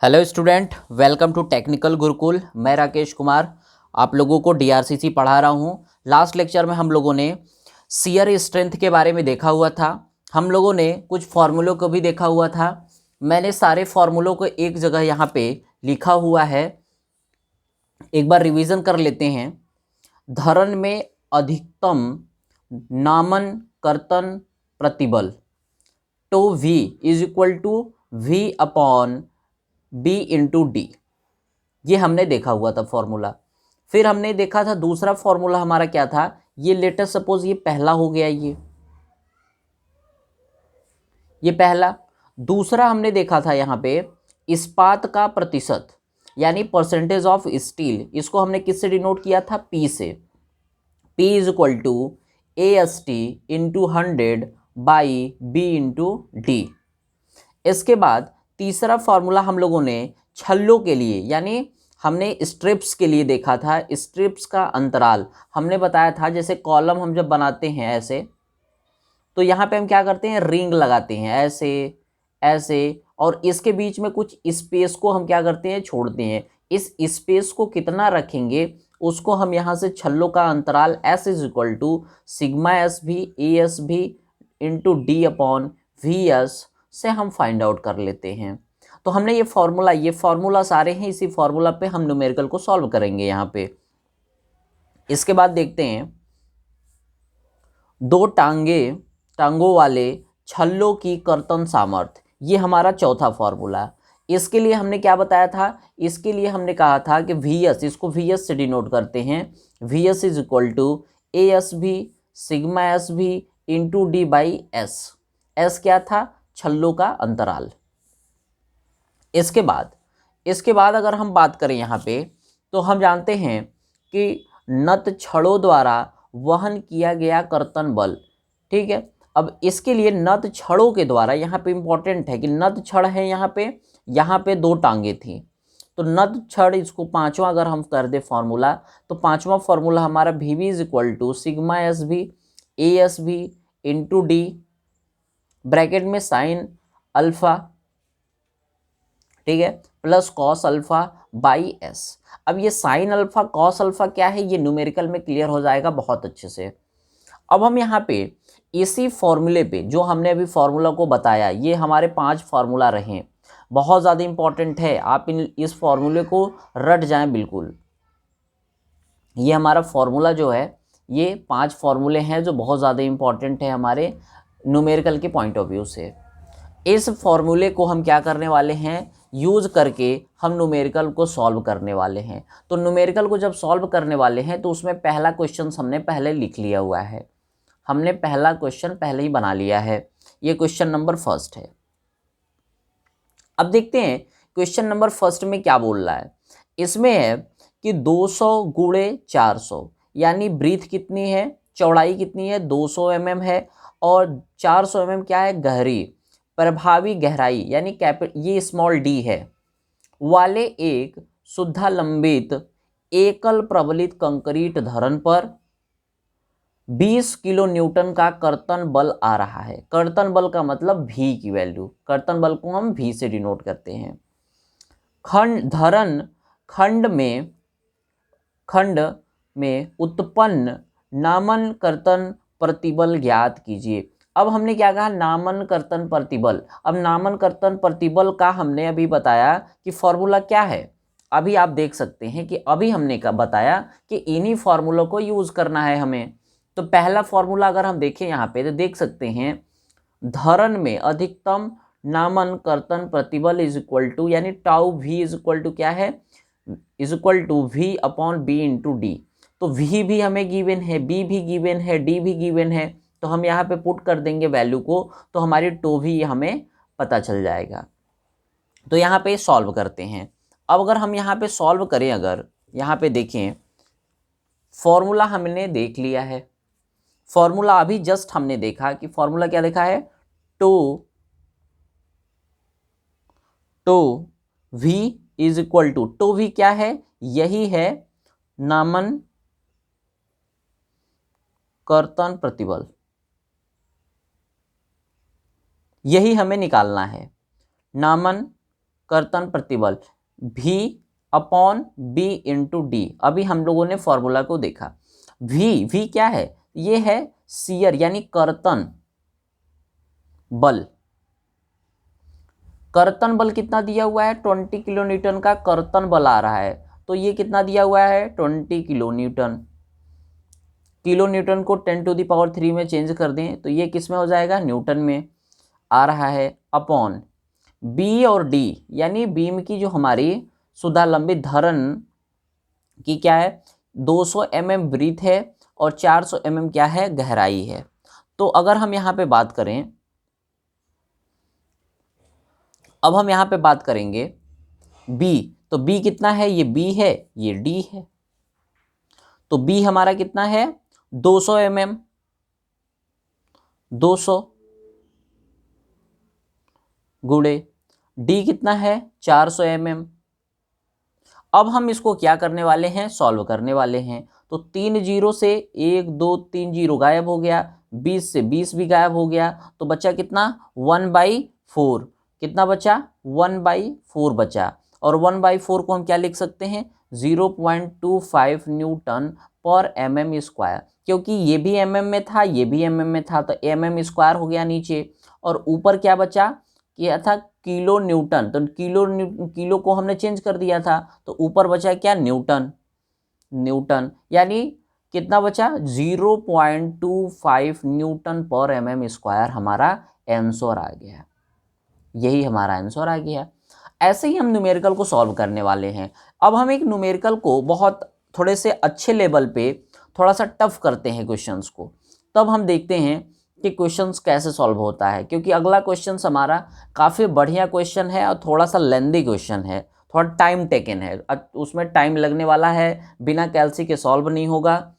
Hello student, welcome to technical Gurukul. मैं राकेश कुमार आप लोगों को डीआरसीसी पढ़ा रहा हूँ। लास्ट लेक्चर में हम लोगों ने शियर स्ट्रेंथ के बारे में देखा हुआ था। हम लोगों ने कुछ फार्मूलों को भी देखा हुआ था। मैंने सारे फार्मूलों को एक जगह यहाँ पे लिखा हुआ है, एक बार रिवीजन कर लेते हैं। धरण में अधिकतम नामन कर्तन प्रतिबल tau V is equal to V upon B into d, ये हमने देखा हुआ था फॉर्मूला। फिर हमने देखा था दूसरा फॉर्मूला हमारा क्या था, ये लेटेस्ट सपोज ये पहला हो गया, ये पहला। दूसरा हमने देखा था यहाँ पे इस्पात का प्रतिशत यानी परसेंटेज ऑफ स्टील, इसको हमने किससे डिनोट किया था, P से। P is equal to AST into 100 by B into d. इसके बाद तीसरा फॉर्मूला हम लोगों ने छल्लों के लिए यानी हमने स्ट्रिप्स के लिए देखा था। स्ट्रिप्स का अंतराल हमने बताया था, जैसे कॉलम हम जब बनाते हैं ऐसे, तो यहाँ पे हम क्या करते हैं, रिंग लगाते हैं ऐसे ऐसे, और इसके बीच में कुछ स्पेस को हम क्या करते हैं, छोड़ते हैं। इस स्पेस को कितना रखेंगे उसको हम यहाँ से छल्लों का अंतराल S is equal to sigma s v AS v into d upon VS से हम फाइंड आउट कर लेते हैं। तो हमने ये फार्मूला सारे हैं, इसी फार्मूला पे हम न्यूमेरिकल को सॉल्व करेंगे यहाँ पे। इसके बाद देखते हैं दो टांगों वाले छल्लों की कर्तन सामर्थ्य, ये हमारा चौथा फार्मूला। इसके लिए हमने क्या बताया था, इसके लिए हमने कहा था कि VS, इसको VS से डिनोट करते हैं। VS is equal to AS v sigma s v into d by s. S क्या था, छल्लों का अंतराल। इसके बाद अगर हम बात करें यहाँ पे, तो हम जानते हैं कि नत छड़ों द्वारा वहन किया गया कर्तन बल, ठीक है। अब इसके लिए नत छड़ों के द्वारा, यहाँ पे इंपॉर्टेंट है कि नत छड़ है, यहाँ पे दो टांगे थी, तो नत छड़, इसको पांचवा अगर हम कर दे फॉर्मूला, तो पांचवा फॉर्मूला हमारा VB is equal to sigma s v AS v into d, bracket में साइन अल्फा, ठीक है, plus cos alpha by s. अब ये साइन अल्फा कॉस अल्फा क्या है, ये न्यूमेरिकल में क्लियर हो जाएगा बहुत अच्छे से। अब हम यहाँ पे इसी फॉर्मूले पे, जो हमने अभी फॉर्मूला को बताया, ये हमारे 5 फार्मूला रहे, बहुत ज़्यादा इंपॉर्टेंट है, आप इस फॉर्मूले को रट जाएं बिल्कुल। ये हमारा फॉर्मूला जो है, ये 5 फार्मूले हैं जो बहुत ज़्यादा इंपॉर्टेंट है हमारे न्यूमेरिकल के पॉइंट ऑफ व्यू से। इस फॉर्मूले को हम क्या करने वाले हैं, यूज़ करके हम न्यूमेरिकल को सॉल्व करने वाले हैं। तो न्यूमेरिकल को जब सॉल्व करने वाले हैं तो उसमें पहला क्वेश्चन हमने पहले लिख लिया हुआ है, हमने पहला क्वेश्चन पहले ही बना लिया है। ये क्वेश्चन नंबर फर्स्ट है। अब देखते हैं क्वेश्चन नंबर फर्स्ट में क्या बोल रहा है। इसमें है कि 200 गुणे 400 यानी ब्रीथ कितनी है, चौड़ाई कितनी है, 200 mm है, और 400 mm क्या है, गहरी प्रभावी गहराई यानी ये स्मॉल d है, वाले एक शुद्धा लंबित एकल प्रबलित कंक्रीट धरन पर 20 किलो न्यूटन का कर्तन बल आ रहा है। कर्तन बल का मतलब V की वैल्यू, कर्तन बल को हम V से डिनोट करते हैं। खंड में उत्पन्न नामन कर्तन प्रतिबल ज्ञात कीजिए। अब हमने क्या कहा, नामन कर्तन प्रतिबल। अब नामन कर्तन प्रतिबल का हमने अभी बताया कि फॉर्मूला क्या है। अभी आप देख सकते हैं कि अभी हमने का बताया कि इन्हीं फॉर्मूलों को यूज करना है हमें। तो पहला फॉर्मूला अगर हम देखें यहाँ पे, तो देख सकते हैं धरन में अधिकतम नामन कर्तन प्रतिबल इज इक्वल टू, यानी tau V is equal to क्या है, is equal to V upon B into d. तो V भी हमें गिवन है, B भी गिवन है, D भी गिवन है, तो हम यहाँ पे पुट कर देंगे वैल्यू को, तो हमारी टो भी हमें पता चल जाएगा। तो यहाँ पे सॉल्व करते हैं। अब अगर हम यहाँ पे सॉल्व करें, अगर यहाँ पे देखें, फॉर्मूला हमने देख लिया है, फॉर्मूला अभी जस्ट हमने देखा कि फॉर्मूला क्या देखा है, tau V is equal to, tau V क्या है, यही है नामन कर्तन प्रतिबल, यही हमें निकालना है। नामन कर्तन प्रतिबल V upon B into d. अभी हम लोगों ने फॉर्मूला को देखा। V क्या है, ये है शियर यानी कर्तन बल। कर्तन बल कितना दिया हुआ है, 20 किलो न्यूटन का कर्तन बल आ रहा है। तो ये कितना दिया हुआ है, 20 किलो न्यूटन। किलो न्यूटन को 10⁻³ में चेंज कर दें तो ये किस में हो जाएगा, न्यूटन में आ रहा है, अपॉन बी और डी यानी बीम की जो हमारी सुधालंबित धरण की क्या है, 200 mm ब्रीथ है और 400 mm क्या है, गहराई है। तो अगर हम यहाँ पे बात करें, अब हम यहाँ पे बात करेंगे B, तो B कितना है, ये B है, ये D है। तो B हमारा कितना है, 200 mm, 200 गुणे D कितना है, 400 mm। अब हम इसको क्या करने वाले हैं, सॉल्व करने वाले हैं। तो 3 जीरो से 1 2 3 जीरो गायब हो गया, 20 से 20 भी गायब हो गया, तो बचा कितना, 1/4। कितना बचा, 1/4 बचा। और 1/4 को हम क्या लिख सकते हैं, 0.25 न्यूटन पर mm², क्योंकि ये भी mm में था, ये भी mm में था, तो mm² हो गया नीचे। और ऊपर क्या बचा, क्या था, किलो न्यूटन। तो किलो को हमने चेंज कर दिया था, तो ऊपर बचा क्या, न्यूटन। न्यूटन यानी कितना बचा, 0.25 न्यूटन पर mm² हमारा आंसर आ गया। यही हमारा आंसर आ गया। ऐसे ही हम न्यूमेरिकल को सॉल्व करने वाले हैं। अब हम एक न्यूमेरिकल को बहुत थोड़े से अच्छे लेवल पे थोड़ा सा टफ करते हैं क्वेश्चंस को, तब हम देखते हैं कि क्वेश्चंस कैसे सॉल्व होता है। क्योंकि अगला क्वेश्चन हमारा काफ़ी बढ़िया क्वेश्चन है और थोड़ा सा लेंदी क्वेश्चन है, थोड़ा टाइम टेकन है, उसमें टाइम लगने वाला है, बिना कैलसी के सॉल्व नहीं होगा।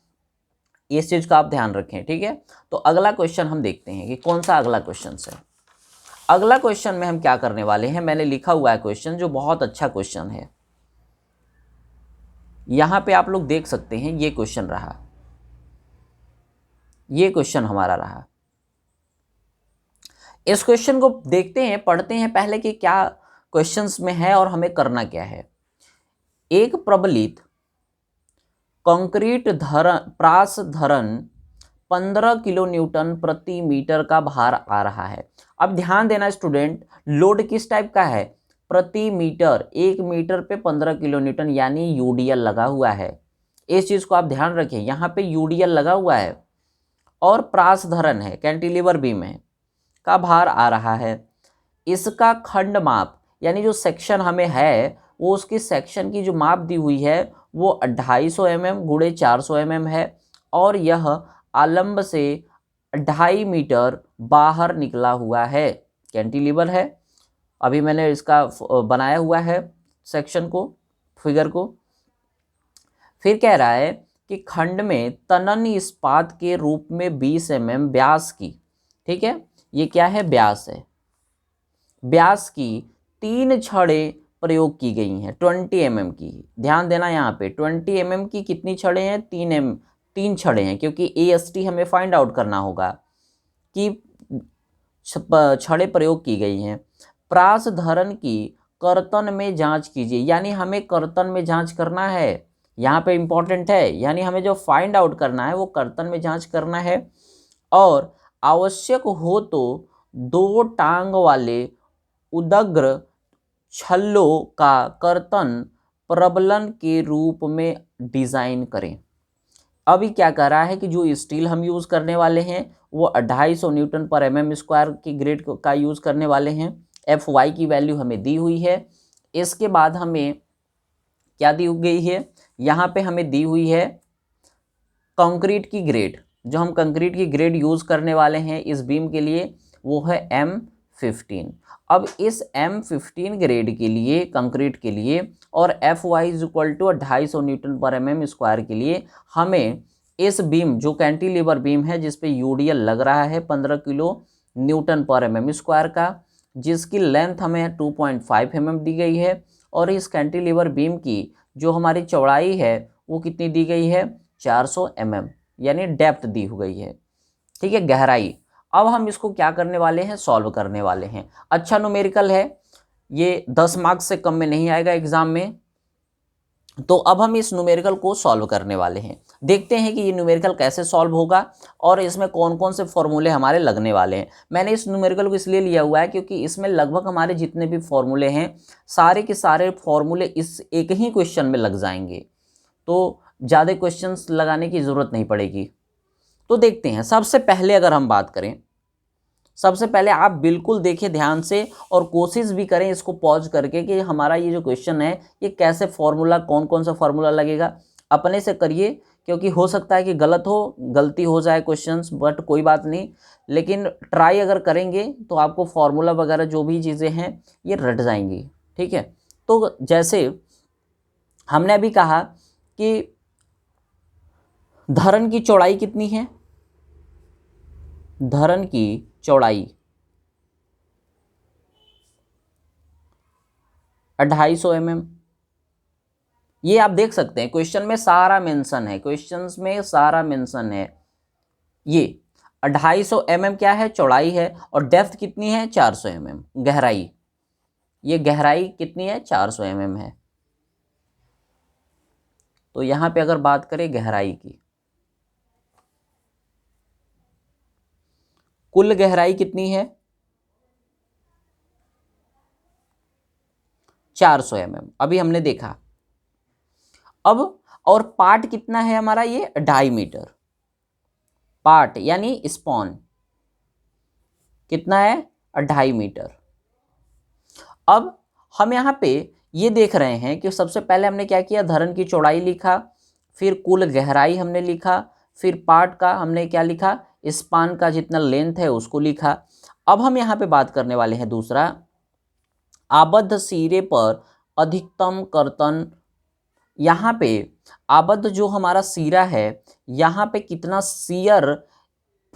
इस चीज़ का आप ध्यान रखें, ठीक है। तो अगला क्वेश्चन हम देखते हैं कि कौन सा अगला क्वेश्चन है। अगला क्वेश्चन में हम क्या करने वाले हैं, मैंने लिखा हुआ है क्वेश्चन जो बहुत अच्छा क्वेश्चन है। यहाँ पे आप लोग देख सकते हैं, ये क्वेश्चन रहा, ये क्वेश्चन हमारा रहा। इस क्वेश्चन को देखते हैं, पढ़ते हैं पहले कि क्या क्वेश्चंस में है और हमें करना क्या है। एक प्रबलित कंक्रीट प्रास धरण 15 किलो न्यूटन प्रति मीटर का भार आ रहा है। अब ध्यान देना स्टूडेंट, लोड किस टाइप का है, प्रति मीटर, 1 मीटर पे 15 किलो न्यूटन यानी यूडीएल लगा हुआ है। इस चीज़ को आप ध्यान रखें, यहाँ पे यूडीएल लगा हुआ है और प्रास धरण है, कैंटिलीवर बीम है, का भार आ रहा है। इसका खंड माप यानी जो सेक्शन हमें है, वो उसकी सेक्शन की जो माप दी हुई है वो 250 mm गुणे 400 mm है, और यह आलंब से 2.5 मीटर बाहर निकला हुआ है, कैंटिलीवर है। अभी मैंने इसका बनाया हुआ है सेक्शन को, फिगर को। फिर कह रहा है कि खंड में तनन इस्पात के रूप में 20 mm व्यास की, ठीक है, ये क्या है, व्यास है, व्यास की 3 छड़ें प्रयोग की गई हैं, 20 mm की। ध्यान देना यहाँ पे 20 mm की कितनी छड़ें हैं, 3 छड़ें हैं, क्योंकि AST हमें फाइंड आउट करना होगा कि छड़ें प्रयोग की गई हैं। प्रास धरण की कर्तन में जांच कीजिए, यानी हमें कर्तन में जांच करना है, यहाँ पे इंपॉर्टेंट है, यानी हमें जो फाइंड आउट करना है वो कर्तन में जांच करना है। और आवश्यक हो तो 2 टांग वाले उदग्र छल्लों का कर्तन प्रबलन के रूप में डिज़ाइन करें। अभी क्या कर रहा है कि जो स्टील हम यूज़ करने वाले हैं वो 250 न्यूटन पर mm² की ग्रेड का यूज़ करने वाले हैं। Fy की वैल्यू हमें दी हुई है। इसके बाद हमें क्या दी गई है, यहाँ पे हमें दी हुई है कंक्रीट की ग्रेड। जो हम कंक्रीट की ग्रेड यूज़ करने वाले हैं इस बीम के लिए वो है M15। अब इस M15 ग्रेड के लिए, कंक्रीट के लिए, और Fy = 250 न्यूटन पर mm² के लिए हमें इस बीम, जो कैंटिलीवर बीम है जिस पे यूडीएल लग रहा है 15 किलो न्यूटन पर mm² का, जिसकी लेंथ हमें 2.5 mm दी गई है, और इस कैंटिलीवर बीम की जो हमारी चौड़ाई है वो कितनी दी गई है, 400 mm, यानी डेप्थ दी हो गई है, ठीक है, गहराई। अब हम इसको क्या करने वाले हैं, सॉल्व करने वाले हैं। अच्छा न्यूमेरिकल है, ये 10 मार्क्स से कम में नहीं आएगा एग्जाम में। तो अब हम इस न्यूमेरिकल को सॉल्व करने वाले हैं। देखते हैं कि ये न्यूमेरिकल कैसे सॉल्व होगा और इसमें कौन कौन से फॉर्मूले हमारे लगने वाले हैं। मैंने इस न्यूमेरिकल को इसलिए लिया हुआ है क्योंकि इसमें लगभग हमारे जितने भी फॉर्मूले हैं सारे के सारे फॉर्मूले इस एक ही क्वेश्चन में लग जाएंगे, तो ज़्यादा क्वेश्चंस लगाने की ज़रूरत नहीं पड़ेगी। तो देखते हैं। सबसे पहले अगर हम बात करें, सबसे पहले आप बिल्कुल देखिए ध्यान से और कोशिश भी करें इसको पॉज करके कि हमारा ये जो क्वेश्चन है ये कैसे फॉर्मूला, कौन कौन सा फॉर्मूला लगेगा, अपने से करिए, क्योंकि हो सकता है कि गलती हो जाए क्वेश्चंस, बट कोई बात नहीं, लेकिन ट्राई अगर करेंगे तो आपको फॉर्मूला वगैरह जो भी चीज़ें हैं ये रट जाएंगी। ठीक है, तो जैसे हमने अभी कहा कि धरन की चौड़ाई कितनी है, धरन की चौड़ाई 250 mm। ये आप देख सकते हैं क्वेश्चन में सारा मेंशन है, क्वेश्चंस में सारा मेंशन है। ये 250 mm क्या है, चौड़ाई है, और डेप्थ कितनी है 400 mm, गहराई, ये गहराई कितनी है 400 mm है। तो यहां पे अगर बात करें गहराई की, कुल गहराई कितनी है 400 mm, अभी हमने देखा। अब और पार्ट कितना है हमारा, ये 2.5 मीटर, पार्ट यानी स्पॉन कितना है 2.5 मीटर। अब हम यहाँ पे ये देख रहे हैं कि सबसे पहले हमने क्या किया, धरन की चौड़ाई लिखा, फिर कुल गहराई हमने लिखा, फिर पार्ट का हमने क्या लिखा, स्पान का जितना लेंथ है उसको लिखा। अब हम यहाँ पे बात करने वाले हैं दूसरा, आबद्ध सिरे पर अधिकतम कर्तन। यहाँ पे आबद्ध जो हमारा सिरा है यहाँ पे कितना शियर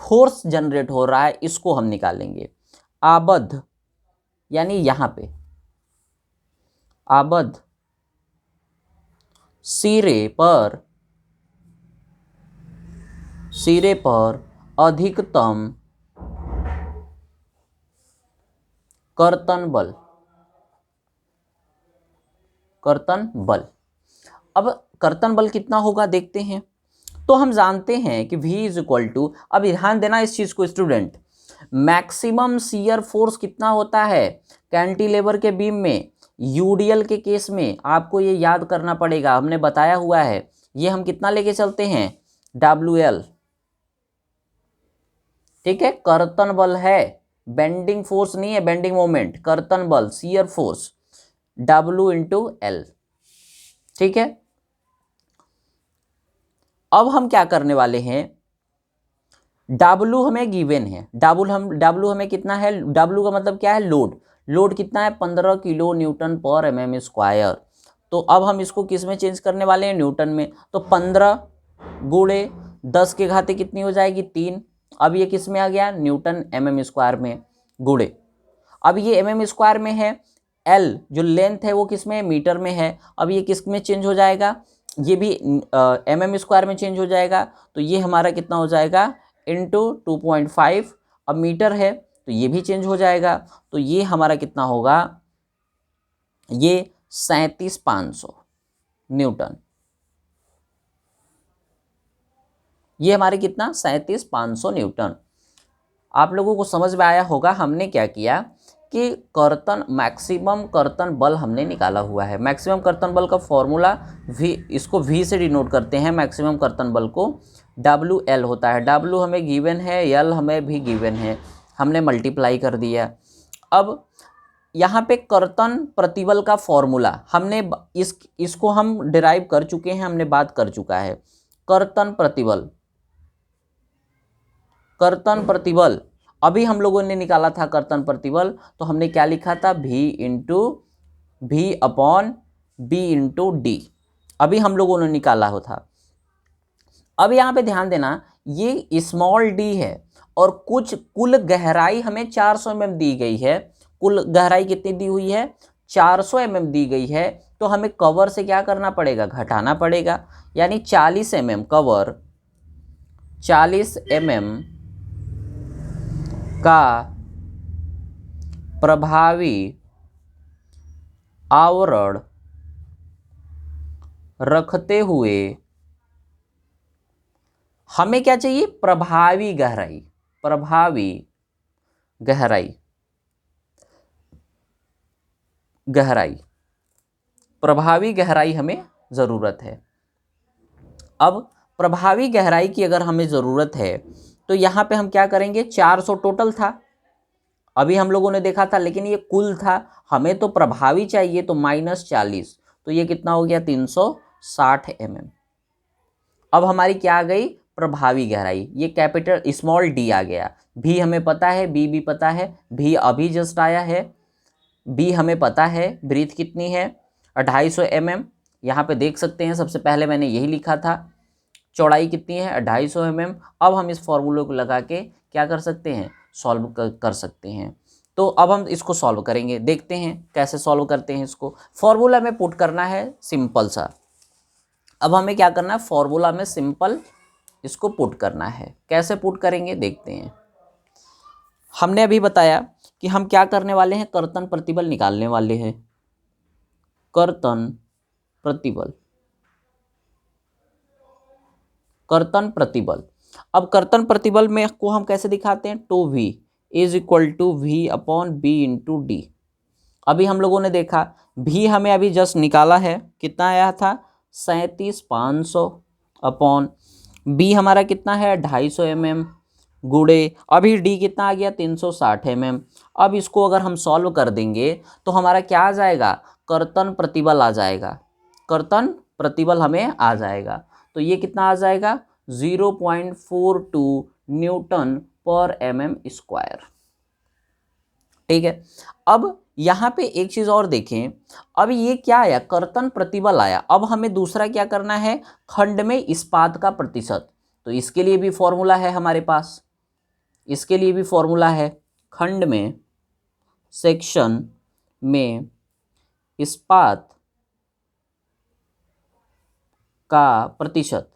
फोर्स जनरेट हो रहा है इसको हम निकालेंगे। आबद्ध यानी यहाँ पे आबद्ध सिरे पर अधिकतम कर्तन बल। अब कर्तन बल कितना होगा देखते हैं। तो हम जानते हैं कि V इज इक्वल टू, अब ध्यान देना इस चीज को स्टूडेंट, मैक्सिमम शियर फोर्स कितना होता है कैंटिलेवर के बीम में, यूडीएल के केस में आपको ये याद करना पड़ेगा, हमने बताया हुआ है, ये हम कितना लेके चलते हैं WL। ठीक है, कर्तन बल है, बेंडिंग फोर्स नहीं है, बेंडिंग मोमेंट, कर्तन बल shear force W into L. ठीक है, अब हम क्या करने वाले हैं, W हमें गिवन है, W हमें कितना है, W का मतलब क्या है, लोड कितना है 15 किलो न्यूटन पर mm स्क्वायर। तो अब हम इसको किस में चेंज करने वाले हैं, न्यूटन में। तो 15 गुणे 10 के घाते कितनी हो जाएगी 3। अब ये किस में आ गया, न्यूटन mm स्क्वायर में, गुणे अब ये mm स्क्वायर में है, L जो लेंथ है वो किस में है, मीटर में है। अब ये किस में चेंज हो जाएगा, ये भी mm स्क्वायर में चेंज हो जाएगा। तो ये हमारा कितना हो जाएगा इंटू 2.5, अब मीटर है तो ये भी चेंज हो जाएगा। तो ये हमारा कितना होगा, ये 37,500 न्यूटन, ये हमारे कितना 37,500 न्यूटन। आप लोगों को समझ में आया होगा हमने क्या किया कि मैक्सिमम कर्तन बल हमने निकाला हुआ है। मैक्सिमम कर्तन बल का फॉर्मूला V, इसको V से डिनोट करते हैं, मैक्सिमम कर्तन बल को WL होता है। W हमें गिवन है, L हमें भी गिवन है, हमने मल्टीप्लाई कर दिया। अब यहाँ पे कर्तन प्रतिबल का फॉर्मूला हमने इसको हम डिराइव कर चुके हैं, हमने बात कर चुका है। कर्तन प्रतिबल अभी हम लोगों ने निकाला था कर्तन प्रतिबल, तो हमने क्या लिखा था, V upon B into d, अभी हम लोगों ने निकाला हो था। अब यहाँ पे ध्यान देना, ये स्मॉल d है और कुल गहराई हमें 400 mm दी गई है। कुल गहराई कितनी दी हुई है, 400 mm दी गई है। तो हमें कवर से क्या करना पड़ेगा, घटाना पड़ेगा, यानी 40 mm कवर, 40 mm का प्रभावी आवरण रखते हुए हमें क्या चाहिए? प्रभावी गहराई, प्रभावी गहराई, गहराई, प्रभावी गहराई हमें ज़रूरत है। अब प्रभावी गहराई की अगर हमें ज़रूरत है तो यहाँ पे हम क्या करेंगे? 400 टोटल था, अभी हम लोगों ने देखा था, लेकिन ये कुल था, हमें तो प्रभावी चाहिए, तो -40, तो ये कितना हो गया? 360 mm। अब हमारी क्या आ गई? प्रभावी गहराई। ये कैपिटल स्मॉल डी आ गया। भी हमें पता है, बी भी पता है, भी अभी जस्ट आया है, बी हमें पता है, ब्रीथ कितनी है? 250 mm। यहाँ पे देख सकते हैं, सबसे पहले मैंने यही लिखा था। चौड़ाई कितनी है? 250 mm। अब हम इस फॉर्मूले को लगा के क्या कर सकते हैं? सॉल्व कर सकते हैं। तो अब हम इसको सॉल्व करेंगे, देखते हैं कैसे सॉल्व करते हैं इसको। फॉर्मूला में पुट करना है सिंपल सा। अब हमें क्या करना है? फॉर्मूला में सिंपल इसको पुट करना है। कैसे पुट करेंगे देखते हैं। हमने अभी बताया कि हम क्या करने वाले हैं? कर्तन प्रतिबल निकालने वाले हैं। कर्तन प्रतिबल, कर्तन प्रतिबल। अब कर्तन प्रतिबल में को हम कैसे दिखाते हैं? 2V is equal to V upon b into d. अभी हम लोगों ने देखा भी हमें अभी जस्ट निकाला है, कितना आया था? 37,500 अपॉन बी हमारा कितना है? 250 mm गुड़े अभी डी कितना आ गया? 360 mm। अब इसको अगर हम सॉल्व कर देंगे तो हमारा क्या आ जाएगा? कर्तन प्रतिबल आ जाएगा। कर्तन प्रतिबल हमें आ जाएगा। तो ये कितना आ जाएगा? 0.42 न्यूटन पर mm²। ठीक है। अब यहाँ पे एक चीज़ और देखें, अब ये क्या आया? कर्तन प्रतिबल आया। अब हमें दूसरा क्या करना है? खंड में इस्पात का प्रतिशत। तो इसके लिए भी फॉर्मूला है हमारे पास, इसके लिए भी फॉर्मूला है। खंड में, सेक्शन में इस्पात का प्रतिशत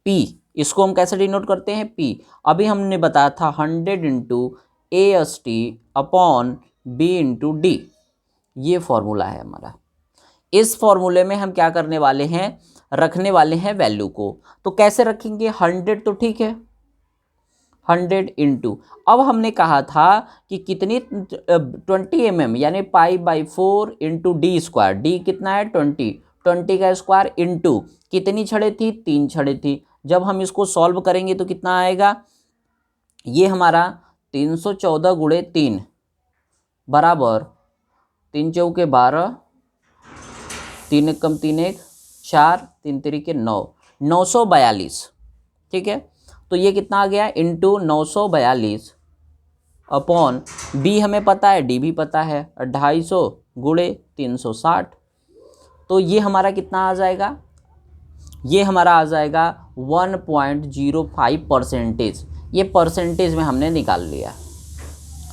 P, इसको हम कैसे डिनोट करते हैं? P। अभी हमने बताया था 100 into AST upon B into d, ये फॉर्मूला है हमारा। इस फॉर्मूले में हम क्या करने वाले हैं? रखने वाले हैं वैल्यू को। तो कैसे रखेंगे? 100 तो ठीक है, 100 इंटू, अब हमने कहा था कि कितनी 20 mm यानी π/4 इंटू डी स्क्वायर। डी कितना है? 20 का स्क्वायर इंटू कितनी छड़ें थी? 3 छड़ें थी। जब हम इसको सॉल्व करेंगे तो कितना आएगा? ये हमारा 314 गुणे 3 बराबर 3 चौके 12, 3 एक कम 3 एक 4, 3 तिरिके 9, 942। ठीक है। तो ये कितना आ गया? इंटू 942 अपॉन बी हमें पता है, डी भी पता है, 250 गुणे 360। तो ये हमारा कितना आ जाएगा? ये हमारा आ जाएगा 1.05%। ये परसेंटेज में हमने निकाल लिया।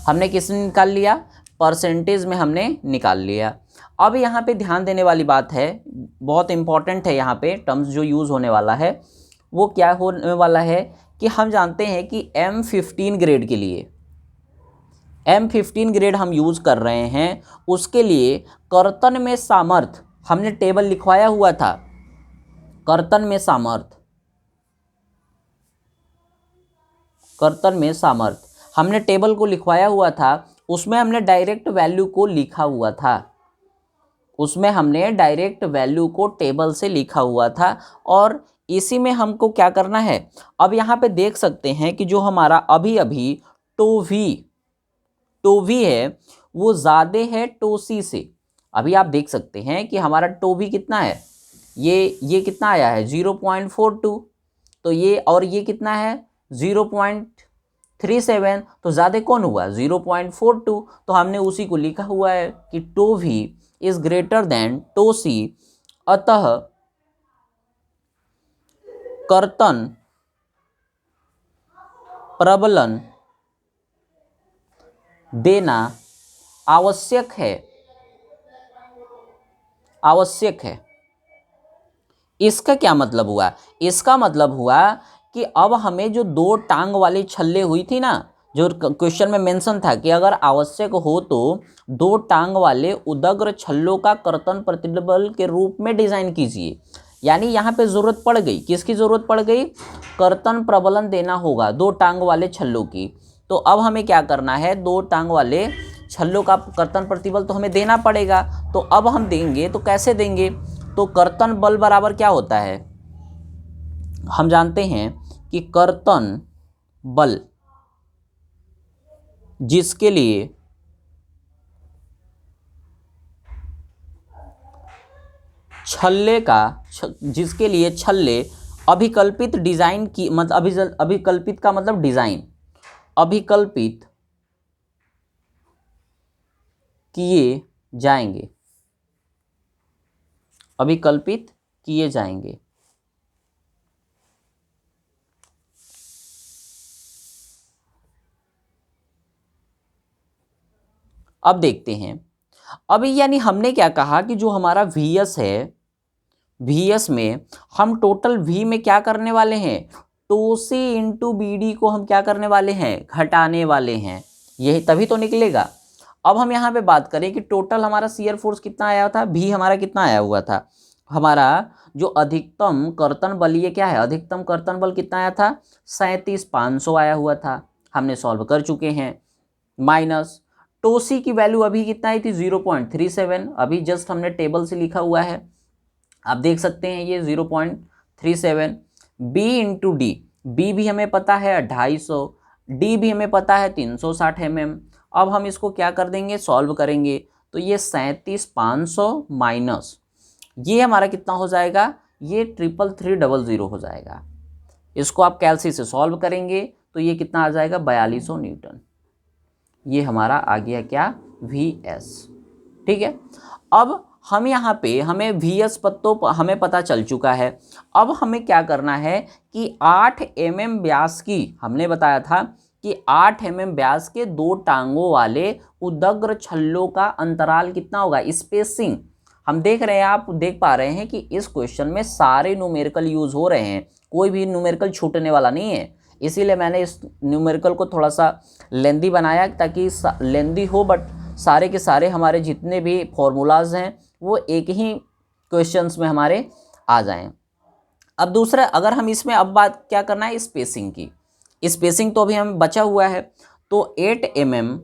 हमने किसने निकाल लिया? परसेंटेज में हमने निकाल लिया। अब यहाँ पे ध्यान देने वाली बात है, बहुत इंपॉर्टेंट है यहाँ पे टर्म्स जो यूज़ होने वाला है, वो क्या होने वाला है कि हम जानते हैं कि M15 ग्रेड के लिए, M15 ग्रेड हम यूज़ कर रहे हैं, उसके लिए कर्तन में सामर्थ्य हमने टेबल लिखवाया हुआ था। कर्तन में सामर्थ्य, कर्तन में सामर्थ्य हमने टेबल को लिखवाया हुआ था, उसमें हमने डायरेक्ट वैल्यू को लिखा हुआ था, उसमें हमने डायरेक्ट वैल्यू को टेबल से लिखा हुआ था। और इसी में हमको क्या करना है? अब यहाँ पे देख सकते हैं कि जो हमारा अभी अभी टोवी है वो ज़्यादा है टोसी से। अभी आप देख सकते हैं कि हमारा टोवी कितना है? ये कितना आया है? 0.42। तो ये और ये कितना है? 0.37। तो ज़्यादा कौन हुआ? 0.42। तो हमने उसी को लिखा हुआ है कि टोवी इज ग्रेटर देन टोसी, अतः कर्तन प्रबलन देना आवश्यक है, आवश्यक है। इसका क्या मतलब हुआ? इसका मतलब हुआ कि अब हमें जो 2 टांग वाली छल्ले हुई थी ना, जो क्वेश्चन में मेंशन था कि अगर आवश्यक हो तो 2 टांग वाले उदग्र छल्लों का कर्तन प्रतिबल के रूप में डिजाइन कीजिए। यानी यहाँ पे जरूरत पड़ गई, किसकी जरूरत पड़ गई? कर्तन प्रबलन देना होगा 2 टांग वाले छल्लों की। तो अब हमें क्या करना है, 2 टांग वाले छल्लों का कर्तन प्रतिबल तो हमें देना पड़ेगा। तो अब हम देंगे तो कैसे देंगे? तो कर्तन बल बराबर क्या होता है? हम जानते हैं कि कर्तन बल जिसके लिए छल्ले अभिकल्पित डिजाइन की, मतलब अभिकल्पित का मतलब डिजाइन, अभिकल्पित किए जाएंगे, अभिकल्पित किए जाएंगे। अब देखते हैं, अभी यानी हमने क्या कहा कि जो हमारा VS है, VS में हम टोटल V में क्या करने वाले हैं? टोसी इंटू BD को हम क्या करने वाले हैं? घटाने वाले हैं। यही तभी तो निकलेगा। अब हम यहाँ पे बात करें कि टोटल हमारा शियर फोर्स कितना आया था, V हमारा कितना आया हुआ था? हमारा जो अधिकतम कर्तन बल, ये क्या है? अधिकतम कर्तन बल कितना आया था? 37,500 आया हुआ था, हमने सॉल्व कर चुके हैं। माइनस टोसी की वैल्यू अभी कितना आई थी? 0.37, अभी जस्ट हमने टेबल से लिखा हुआ है, आप देख सकते हैं ये 0.37। B इंटू डी, बी भी हमें पता है 250, डी भी हमें पता है 360 mm। अब हम इसको क्या कर देंगे? सॉल्व करेंगे तो ये 37,500 माइनस ये हमारा कितना हो जाएगा? ये 33,300 हो जाएगा। इसको आप कैलसी से सॉल्व करेंगे तो ये कितना आ जाएगा? 4200 न्यूटन। ये हमारा आ गया क्या? VS। ठीक है, अब हम यहाँ पे हमें VS तो हमें पता चल चुका है। अब हमें क्या करना है कि 8 mm व्यास की, हमने बताया था कि 8 mm व्यास के 2 टांगों वाले उदग्र छल्लों का अंतराल कितना होगा? स्पेसिंग। हम देख रहे हैं, आप देख पा रहे हैं कि इस क्वेश्चन में सारे न्यूमेरिकल यूज हो रहे हैं, कोई भी न्यूमेरिकल छूटने वाला नहीं है। इसीलिए मैंने इस न्यूमेरिकल को थोड़ा सा लेंदी बनाया, ताकि लेंदी हो बट सारे के सारे हमारे जितने भी फॉर्मूलाज हैं वो एक ही क्वेश्चंस में हमारे आ जाएं। अब दूसरा, अगर हम इसमें अब बात क्या करना है? स्पेसिंग की। स्पेसिंग तो अभी हमें बचा हुआ है, तो 8 mm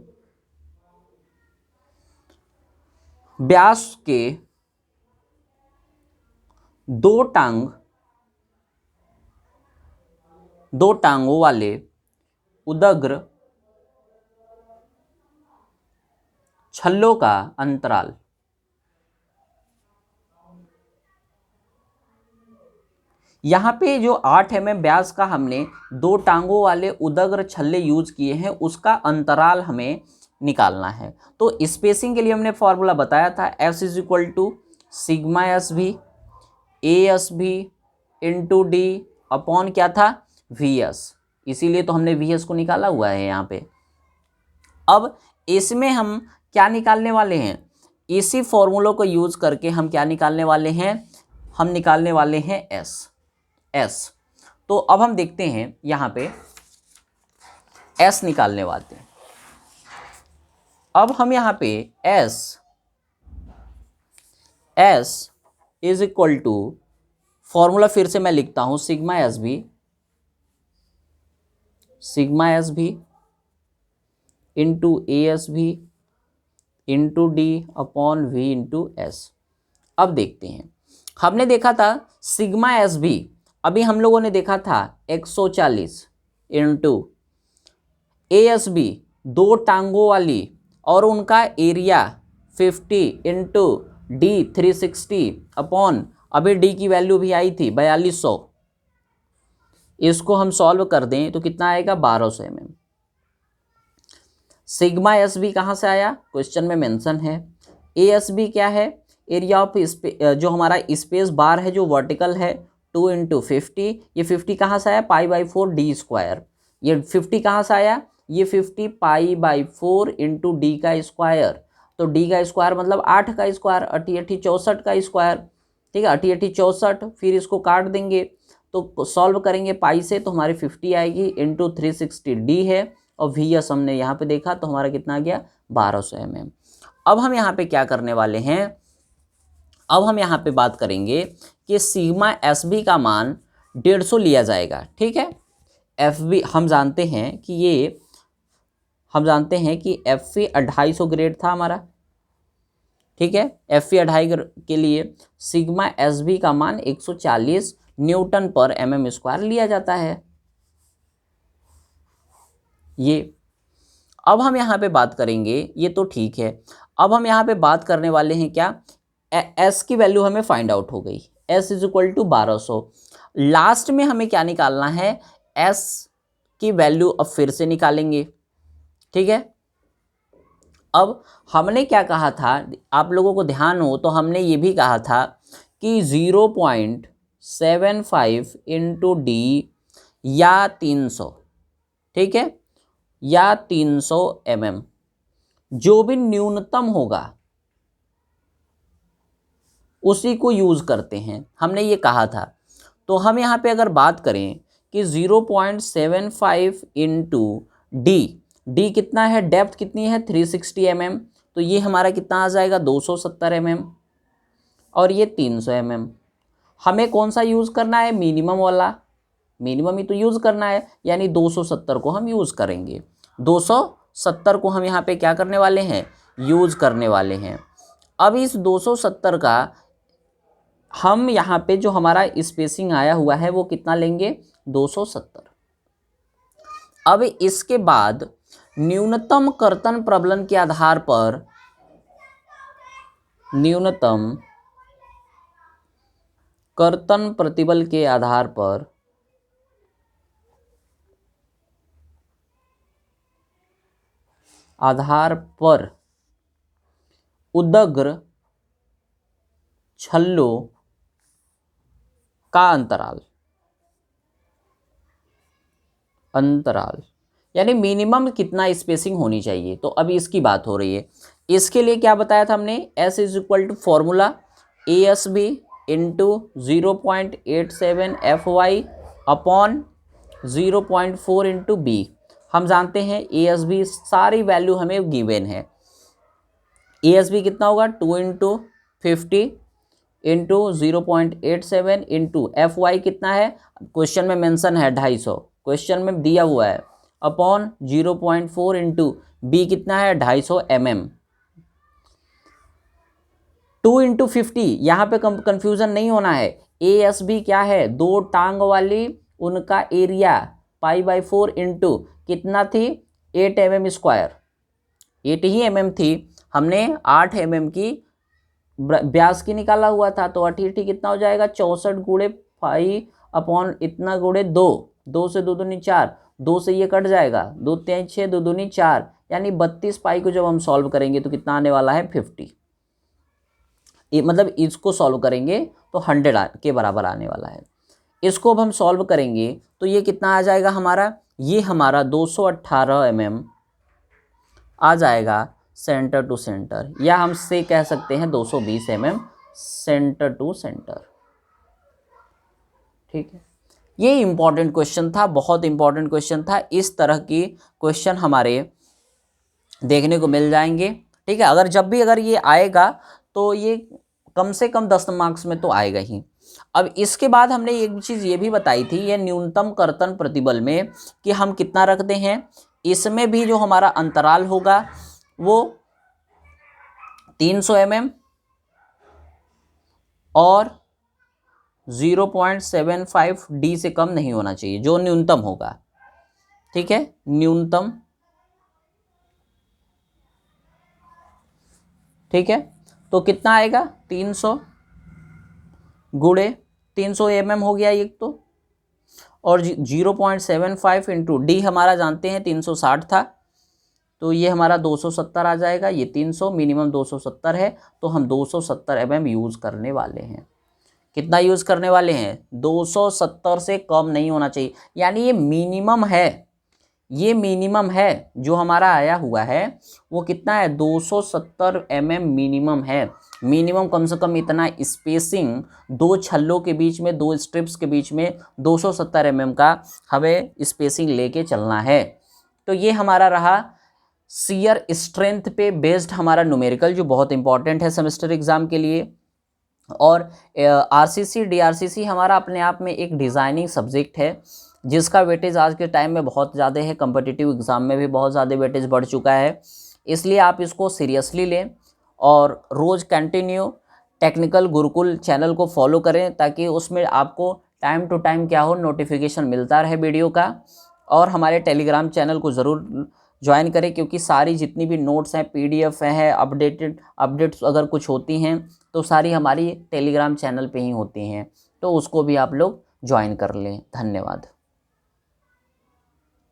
व्यास के 2 टांगों वाले उदग्र छल्लों का अंतराल, यहाँ पे जो 8 mm व्यास का हमने 2 टांगों वाले उदग्र छल्ले यूज किए हैं, उसका अंतराल हमें निकालना है। तो स्पेसिंग के लिए हमने फॉर्मूला बताया था, F = sigma SB ASB into d upon क्या था? VS। इसीलिए तो हमने VS को निकाला हुआ है यहाँ पे। अब इसमें हम क्या निकालने वाले हैं? इसी फॉर्मूलों को यूज करके हम क्या निकालने वाले हैं? हम निकालने वाले हैं S। तो अब हम देखते हैं यहाँ पे S निकालने वाले हैं। अब हम यहाँ पे S = फॉर्मूला फिर से मैं लिखता हूँ, sigma SB into ASB into d upon V into S। अब देखते हैं, हमने देखा था सिग्मा SB, अभी हम लोगों ने देखा था 140 इंटू ASB 2 टांगों वाली और उनका एरिया 50 इंटू डी 360 अपॉन, अभी डी की वैल्यू भी आई थी 4200। इसको हम सॉल्व कर दें तो कितना आएगा? 1200 mm। सिग्मा SB कहाँ से आया? क्वेश्चन में मेंशन है। ASB क्या है? एरिया ऑफ जो हमारा स्पेस बार है जो वर्टिकल है 2 इंटू 50, ये 50 कहाँ से आया? π/4 d²। ये 50 कहाँ से आया? ये 50 π/4 इंटू डी का स्क्वायर। तो डी का स्क्वायर मतलब 8 का स्क्वायर, 8 64 का स्क्वायर। ठीक है, 8 64, फिर इसको काट देंगे तो सॉल्व करेंगे पाई से तो हमारी 50 आएगी इंटू 360 डी है और वी एस हमने यहाँ पे देखा तो हमारा कितना आ गया 1200 mm। अब हम यहाँ पे क्या करने वाले हैं, अब हम यहाँ पे बात करेंगे कि सिग्मा एस बी का मान 150 लिया जाएगा। ठीक है, एफ बी हम जानते हैं कि एफ वी 250 ग्रेड था हमारा। ठीक है, एफ वी 250 के लिए सिग्मा एस बी का मान 140 न्यूटन पर mm स्क्वायर लिया जाता है। ये अब हम यहाँ पे बात करेंगे, ये तो ठीक है। अब हम यहाँ पे बात करने वाले हैं क्या, एस की वैल्यू हमें फाइंड आउट हो गई, s is equal to 1200। Last में हमें क्या निकालना है, एस की वैल्यू अब फिर से निकालेंगे। ठीक है, अब हमने क्या कहा था, आप लोगों को ध्यान हो तो हमने ये भी कहा था कि 0.75 इंटू डी या 300, ठीक है, या 300 mm जो भी न्यूनतम होगा उसी को यूज करते हैं, हमने ये कहा था। तो हम यहाँ पे अगर बात करें कि 0.75 इंटू डी कितना है, डेप्थ कितनी है 360 mm, तो ये हमारा कितना आ जाएगा 270 mm, और ये 300 mm। हमें कौन सा यूज़ करना है, मिनिमम वाला, मिनिमम ही तो यूज़ करना है, यानी 270 को हम यूज़ करेंगे। 270 को हम यहाँ पे क्या करने वाले हैं, यूज़ करने वाले हैं। अब इस 270 का हम यहाँ पे जो हमारा स्पेसिंग आया हुआ है वो कितना लेंगे, 270। अब इसके बाद न्यूनतम कर्तन प्रबलन के आधार पर, न्यूनतम कर्तन प्रतिबल के आधार पर उदग्र छल्लों का अंतराल यानी मिनिमम कितना स्पेसिंग होनी चाहिए। तो अभी इसकी बात हो रही है। इसके लिए क्या बताया था हमने, s is equal to formula a s b into 0.87 f y upon 0.4 into b. हम जानते हैं ए एस बी सारी वैल्यू हमें गिवन है। ए एस बी कितना होगा 2 into 50 into 0.87 into f y कितना है, क्वेश्चन में मेंशन है 250, क्वेश्चन में दिया हुआ है, अपॉन 0.4 इंटू बी कितना है 250 mm। 2 इंटू 50, यहाँ पे कंफ्यूजन नहीं होना है। ए एस बी क्या है, दो टांग वाली, उनका एरिया π/4 इंटू कितना थी 8 mm स्क्वायर, 8 ही mm थी, हमने 8 mm की व्यास की निकाला हुआ था। तो 8 कितना हो जाएगा 64 गुणे 5 अपॉन इतना गुणे 2, 2 से 2 दूनी 4, 2 से ये कट जाएगा, 2 3 6 2 दूनी 4, यानी 32 पाई को जब हम सॉल्व करेंगे तो कितना आने वाला है 50। मतलब इसको सॉल्व करेंगे तो 100 के बराबर आने वाला है। इसको अब हम सॉल्व करेंगे तो ये कितना आ जाएगा हमारा, ये हमारा 218 mm आ जाएगा सेंटर टू सेंटर, या हम से कह सकते हैं 220 mm सेंटर टू सेंटर। ठीक है, ये इंपॉर्टेंट क्वेश्चन था, बहुत इंपॉर्टेंट क्वेश्चन था। इस तरह की क्वेश्चन हमारे देखने को मिल जाएंगे। ठीक है, अगर जब भी अगर ये आएगा तो ये कम से कम 10 मार्क्स में तो आएगा ही। अब इसके बाद हमने एक चीज़ ये भी बताई थी, ये न्यूनतम कर्तन प्रतिबल में कि हम कितना रखते हैं, इसमें भी जो हमारा अंतराल होगा वो 300 mm और 0.75 डी से कम नहीं होना चाहिए, जो न्यूनतम होगा। ठीक है, न्यूनतम, ठीक है, तो कितना आएगा 300 गुणे 300 mm हो गया एक तो, और 0.75 इंटू डी हमारा जानते हैं 360 था, तो ये हमारा 270 आ जाएगा। ये 300 मिनिमम 270 है, तो हम 270 mm यूज़ करने वाले हैं। कितना यूज़ करने वाले हैं, 270 से कम नहीं होना चाहिए, यानी ये मिनिमम है, ये मिनिमम है जो हमारा आया हुआ है वो कितना है 270 mm मिनिमम है। मिनिमम कम से कम इतना स्पेसिंग दो छल्लों के बीच में, दो स्ट्रिप्स के बीच में 270 mm का हमें स्पेसिंग लेके चलना है। तो ये हमारा रहा शियर स्ट्रेंथ पे बेस्ड हमारा न्यूमेरिकल, जो बहुत इंपॉर्टेंट है सेमेस्टर एग्जाम के लिए। और आरसीसी डीआरसीसी हमारा अपने आप में एक डिज़ाइनिंग सब्जेक्ट है, जिसका वेटेज आज के टाइम में बहुत ज़्यादा है, कम्पिटिटिव एग्ज़ाम में भी बहुत ज़्यादा वेटेज बढ़ चुका है। इसलिए आप इसको सीरियसली लें और रोज़ कंटिन्यू टेक्निकल गुरुकुल चैनल को फॉलो करें, ताकि उसमें आपको टाइम टू टाइम क्या हो नोटिफिकेशन मिलता रहे वीडियो का। और हमारे टेलीग्राम चैनल को ज़रूर ज्वाइन करें, क्योंकि सारी जितनी भी नोट्स हैं, पीडीएफ हैं, अपडेट्स अगर कुछ होती हैं तो सारी हमारी टेलीग्राम चैनल पे ही होती हैं, तो उसको भी आप लोग ज्वाइन कर लें। धन्यवाद।